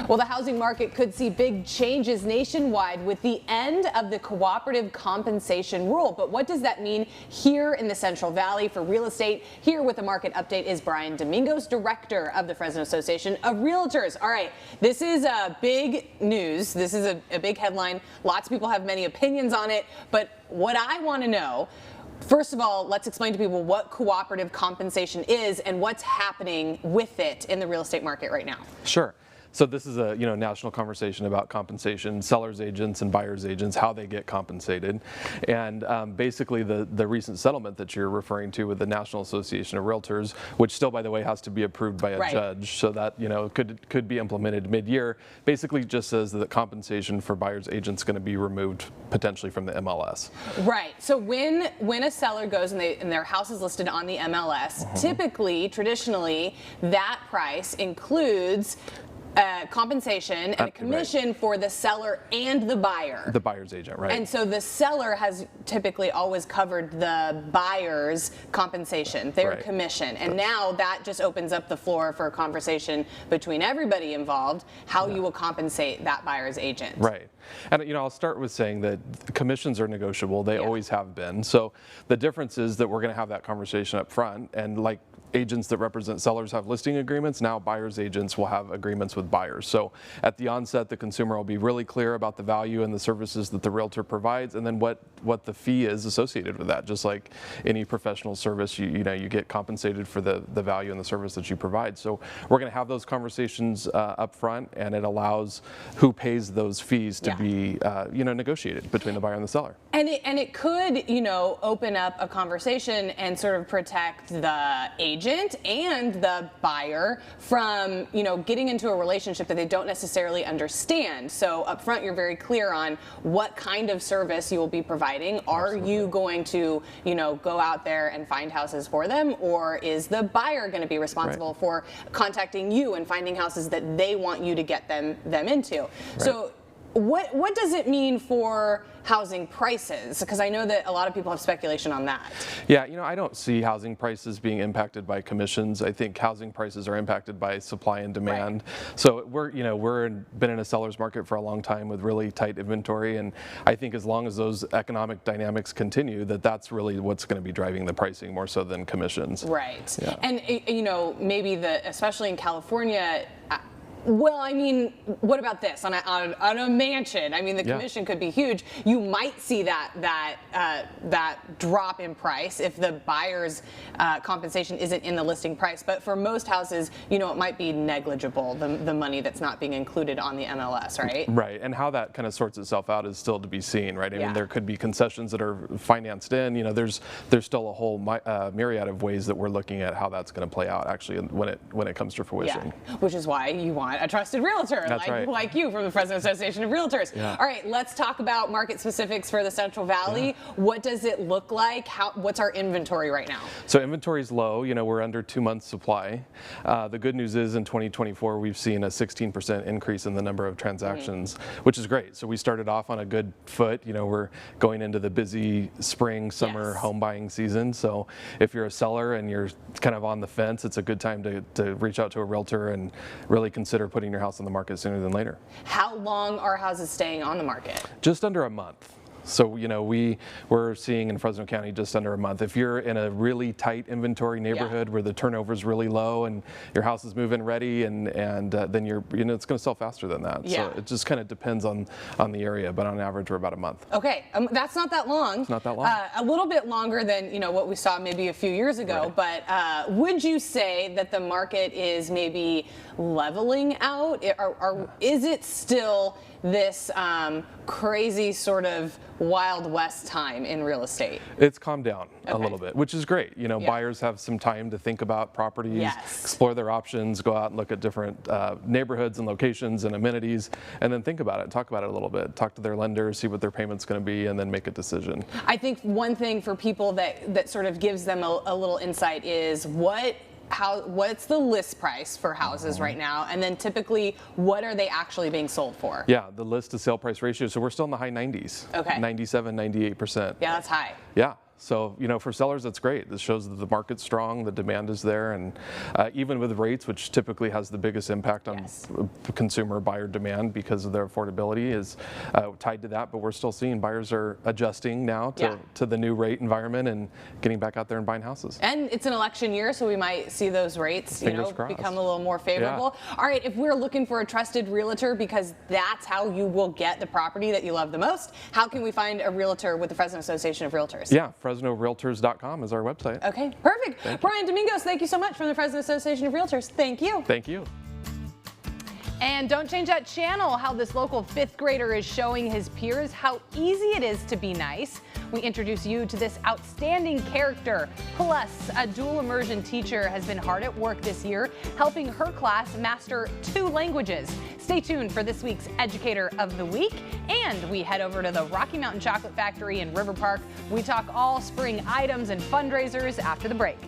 Well, the housing market could see big changes nationwide with the end of the cooperative compensation rule. But what does that mean here in the Central Valley for real estate? Here with a market update is Brian Domingos, director of the Fresno Association of Realtors. All right, this is big news. This is a big headline. Lots of people have many opinions on it. But what I want to know, first of all, let's explain to people what cooperative compensation is and what's happening with it in the real estate market right now. Sure. So this is a national conversation about compensation, sellers agents and buyers agents, how they get compensated, and basically the recent settlement that you're referring to with the National Association of Realtors, which still, by the way, has to be approved by a judge, so that could be implemented mid-year. Basically, just says that compensation for buyers agents is going to be removed potentially from the MLS. Right. So when a seller goes and their house is listed on the MLS, typically, traditionally, that price includes compensation and a commission for the seller and the buyer. The buyer's agent, right. And so the seller has typically always covered the buyer's compensation, their commission. And now that just opens up the floor for a conversation between everybody involved, how you will compensate that buyer's agent. Right. And I'll start with saying that commissions are negotiable. They always have been. So the difference is that we're going to have that conversation up front, and like agents that represent sellers have listing agreements, now buyers agents will have agreements with buyers. So at the onset, the consumer will be really clear about the value and the services that the realtor provides, and then what the fee is associated with that. Just like any professional service, you get compensated for the value and the service that you provide. So we're going to have those conversations up front, and it allows who pays those fees to be negotiated between the buyer and the seller. And it could open up a conversation and sort of protect the agent and the buyer from getting into a relationship that they don't necessarily understand. So up front, you're very clear on what kind of service you will be providing. Are you going to go out there and find houses for them, or is the buyer going to be responsible for contacting you and finding houses that they want you to get them into? So what does it mean for housing prices? Because I know that a lot of people have speculation on that. Yeah, I don't see housing prices being impacted by commissions. I think housing prices are impacted by supply and demand. So we're been in a seller's market for a long time with really tight inventory, and I think as long as those economic dynamics continue, that's really what's going to be driving the pricing more so than commissions. Right. Yeah. And maybe especially in California. Well, I mean, what about this on a mansion? I mean, the commission could be huge. You might see that drop in price if the buyer's compensation isn't in the listing price. But for most houses, it might be negligible, the money that's not being included on the MLS, right? Right, and how that kind of sorts itself out is still to be seen, right? I mean, there could be concessions that are financed in. There's still a whole myriad of ways that we're looking at how that's going to play out actually when it comes to fruition. Yeah, which is why you want a trusted realtor like you from the Fresno Association of Realtors. Yeah. All right, let's talk about market specifics for the Central Valley. Yeah. What does it look like? What's our inventory right now? So inventory is low. We're under 2 months supply. The good news is in 2024 we've seen a 16% increase in the number of transactions, which is great. So we started off on a good foot. We're going into the busy spring, summer home buying season. So if you're a seller and you're kind of on the fence, it's a good time to reach out to a realtor and really consider putting your house on the market sooner than later. How long are houses staying on the market? Just under a month. So, we're seeing in Fresno County just under a month. If you're in a really tight inventory neighborhood where the turnover is really low and your house is move-in ready, and then it's going to sell faster than that. Yeah. So it just kind of depends on the area, but on average we're about a month. Okay, that's not that long. It's not that long. A little bit longer than what we saw maybe a few years ago. Right. But would you say that the market is maybe leveling out, or is it still this crazy sort of Wild West time in real estate? It's calmed down a little bit, which is great. Buyers have some time to think about properties, explore their options, go out and look at different neighborhoods and locations and amenities, and then think about it, talk about it a little bit, talk to their lender, see what their payment's going to be, and then make a decision. I think one thing for people that sort of gives them a little insight is what's the list price for houses right now, and then typically what are they actually being sold for? Yeah, the list to sale price ratio. So we're still in the high 90s. Okay. 97, 98%. Yeah, that's high. Yeah. So, for sellers, that's great. This shows that the market's strong, the demand is there, and even with rates, which typically has the biggest impact on consumer buyer demand because of their affordability is tied to that, but we're still seeing buyers are adjusting now to the new rate environment and getting back out there and buying houses. And it's an election year, so we might see those rates, become a little more favorable. Yeah. All right, if we're looking for a trusted realtor because that's how you will get the property that you love the most, how can we find a realtor with the Fresno Association of Realtors? Yeah, FresnoRealtors.com is our website. Okay, perfect. Brian Domingos, thank you so much from the Fresno Association of Realtors. Thank you. Thank you. And don't change that channel. How this local 5th grader is showing his peers how easy it is to be nice. We introduce you to this outstanding character. Plus, a dual immersion teacher has been hard at work this year, helping her class master 2 languages. Stay tuned for this week's Educator of the Week. And we head over to the Rocky Mountain Chocolate Factory in River Park. We talk all spring items and fundraisers after the break.